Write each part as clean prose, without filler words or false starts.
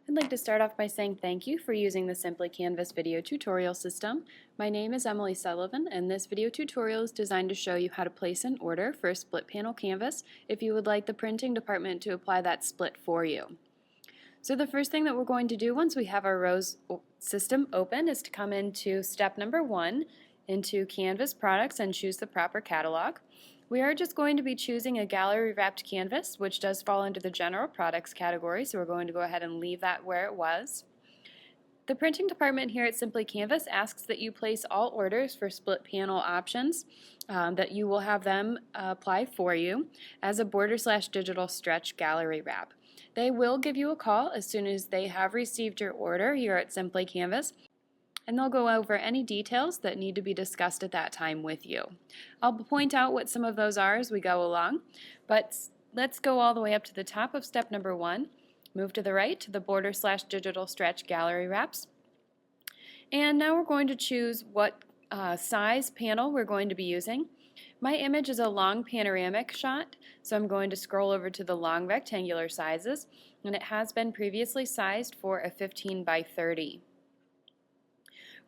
I'd like to start off by saying thank you for using the Simply Canvas video tutorial system. My name is Emily Sullivan, and this video tutorial is designed to show you how to place an order for a split panel canvas if you would like the printing department to apply that split for you. So the first thing that we're going to do once we have our rows system open is to come into step number 1, into Canvas Products, and choose the proper catalog. We are just going to be choosing a gallery wrapped canvas, which does fall under the general products category, so we're going to go ahead and leave that where it was. The printing department here at Simply Canvas asks that you place all orders for split panel options, that you will have them apply for you as a border/digital stretch gallery wrap. They will give you a call as soon as they have received your order here at Simply Canvas, and they'll go over any details that need to be discussed at that time with you. I'll point out what some of those are as we go along, but let's go all the way up to the top of step number 1. Move to the right to the border/digital stretch gallery wraps. And now we're going to choose what size panel we're going to be using. My image is a long panoramic shot, so I'm going to scroll over to the long rectangular sizes, and it has been previously sized for a 15 by 30.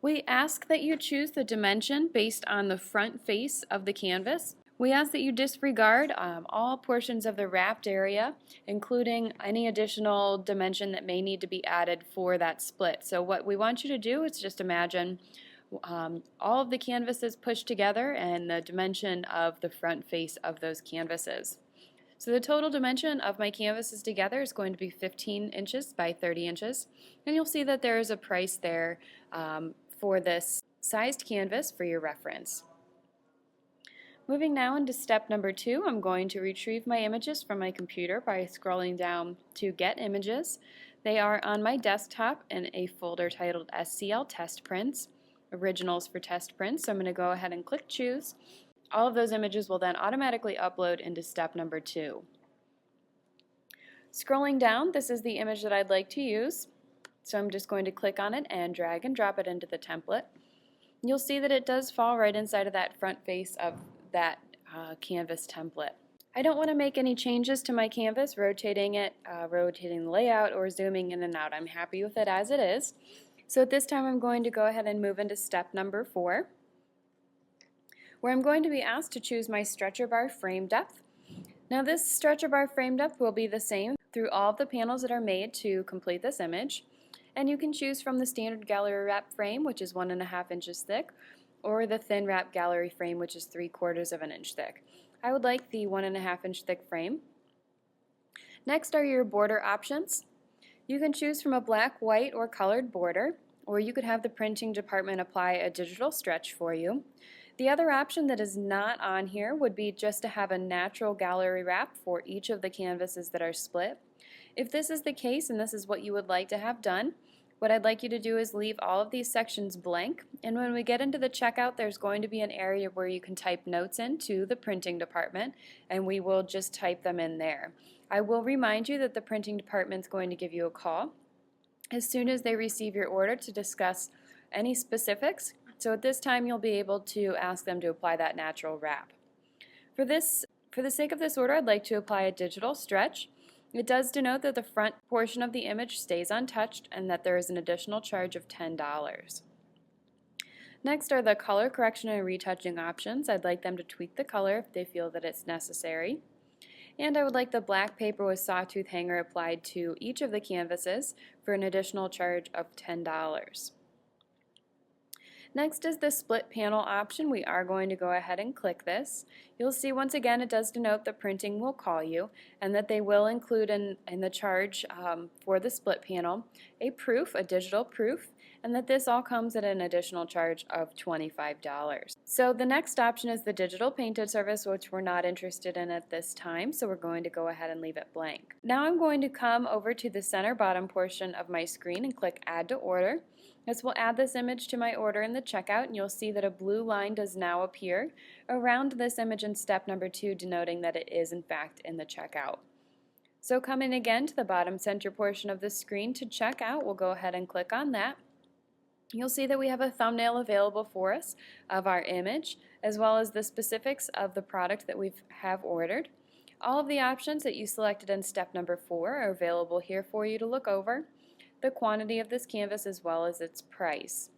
We ask that you choose the dimension based on the front face of the canvas. We ask that you disregard all portions of the wrapped area, including any additional dimension that may need to be added for that split. So what we want you to do is just imagine all of the canvases pushed together and the dimension of the front face of those canvases. So the total dimension of my canvases together is going to be 15 inches by 30 inches, and you'll see that there is a price there for this sized canvas for your reference. Moving now into step number 2, I'm going to retrieve my images from my computer by scrolling down to Get Images. They are on my desktop in a folder titled SCL Test Prints, Originals for Test Prints, so I'm going to go ahead and click Choose. All of those images will then automatically upload into step number 2. Scrolling down, this is the image that I'd like to use. So I'm just going to click on it and drag and drop it into the template. You'll see that it does fall right inside of that front face of that canvas template. I don't want to make any changes to my canvas, rotating it, rotating the layout, or zooming in and out. I'm happy with it as it is. So at this time I'm going to go ahead and move into step number 4, where I'm going to be asked to choose my stretcher bar frame depth. Now this stretcher bar frame depth will be the same through all of the panels that are made to complete this image. And you can choose from the standard gallery wrap frame, which is 1.5 inches thick, or the thin wrap gallery frame, which is 3/4 of an inch thick. I would like the 1.5 inch thick frame. Next are your border options. You can choose from a black, white, or colored border, or you could have the printing department apply a digital stretch for you. The other option that is not on here would be just to have a natural gallery wrap for each of the canvases that are split. If this is the case and this is what you would like to have done, what I'd like you to do is leave all of these sections blank, and when we get into the checkout there's going to be an area where you can type notes into the printing department, and we will just type them in there. I will remind you that the printing department is going to give you a call as soon as they receive your order to discuss any specifics, so at this time you'll be able to ask them to apply that natural wrap. For the sake of this order, I'd like to apply a digital stretch. It does denote that the front portion of the image stays untouched and that there is an additional charge of $10. Next are the color correction and retouching options. I'd like them to tweak the color if they feel that it's necessary. And I would like the black paper with sawtooth hanger applied to each of the canvases for an additional charge of $10. Next is the split panel option. We are going to go ahead and click this. You'll see once again it does denote that printing will call you and that they will include in the charge for the split panel a proof, a digital proof, and that this all comes at an additional charge of $25. So the next option is the digital painted service, which we're not interested in at this time, so we're going to go ahead and leave it blank. Now I'm going to come over to the center bottom portion of my screen and click Add to Order. This will add this image to my order in the checkout, and you'll see that a blue line does now appear around this image in step number 2, denoting that it is in fact in the checkout. So coming again to the bottom center portion of the screen to check out, we'll go ahead and click on that. You'll see that we have a thumbnail available for us of our image, as well as the specifics of the product that we have ordered. All of the options that you selected in step number 4 are available here for you to look over. the quantity of this canvas as well as its price.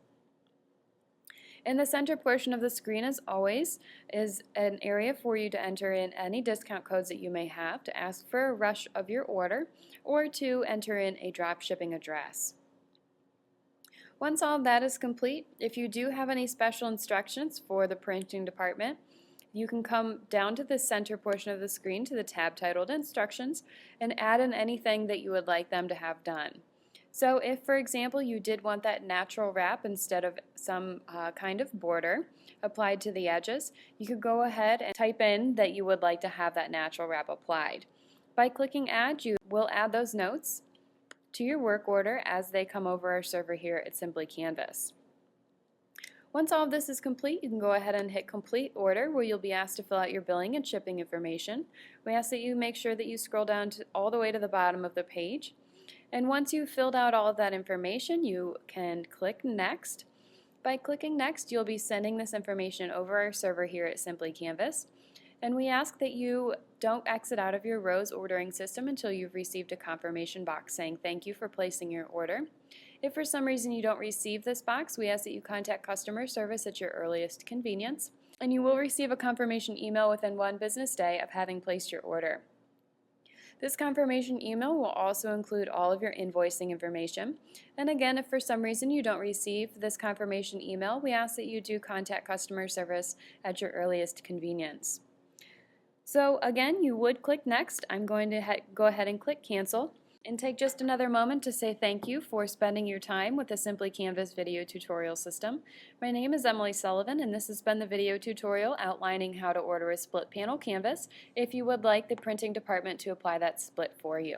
In the center portion of the screen, as always, is an area for you to enter in any discount codes that you may have, to ask for a rush of your order, or to enter in a drop shipping address. Once all of that is complete, if you do have any special instructions for the printing department, you can come down to the center portion of the screen to the tab titled Instructions and add in anything that you would like them to have done. So if, for example, you did want that natural wrap instead of some kind of border applied to the edges, you could go ahead and type in that you would like to have that natural wrap applied. By clicking Add, you will add those notes to your work order as they come over our server here at Simply Canvas. Once all of this is complete, you can go ahead and hit Complete Order, where you'll be asked to fill out your billing and shipping information. We ask that you make sure that you scroll down all the way to the bottom of the page. And once you've filled out all of that information, you can click Next. By clicking Next, you'll be sending this information over our server here at Simply Canvas. And we ask that you don't exit out of your Rose ordering system until you've received a confirmation box saying thank you for placing your order. If for some reason you don't receive this box, we ask that you contact customer service at your earliest convenience, and you will receive a confirmation email within 1 business day of having placed your order. This confirmation email will also include all of your invoicing information. And again, if for some reason you don't receive this confirmation email, we ask that you do contact customer service at your earliest convenience. So again, you would click Next. I'm going to go ahead and click Cancel and take just another moment to say thank you for spending your time with the Simply Canvas video tutorial system. My name is Emily Sullivan, and this has been the video tutorial outlining how to order a split panel canvas if you would like the printing department to apply that split for you.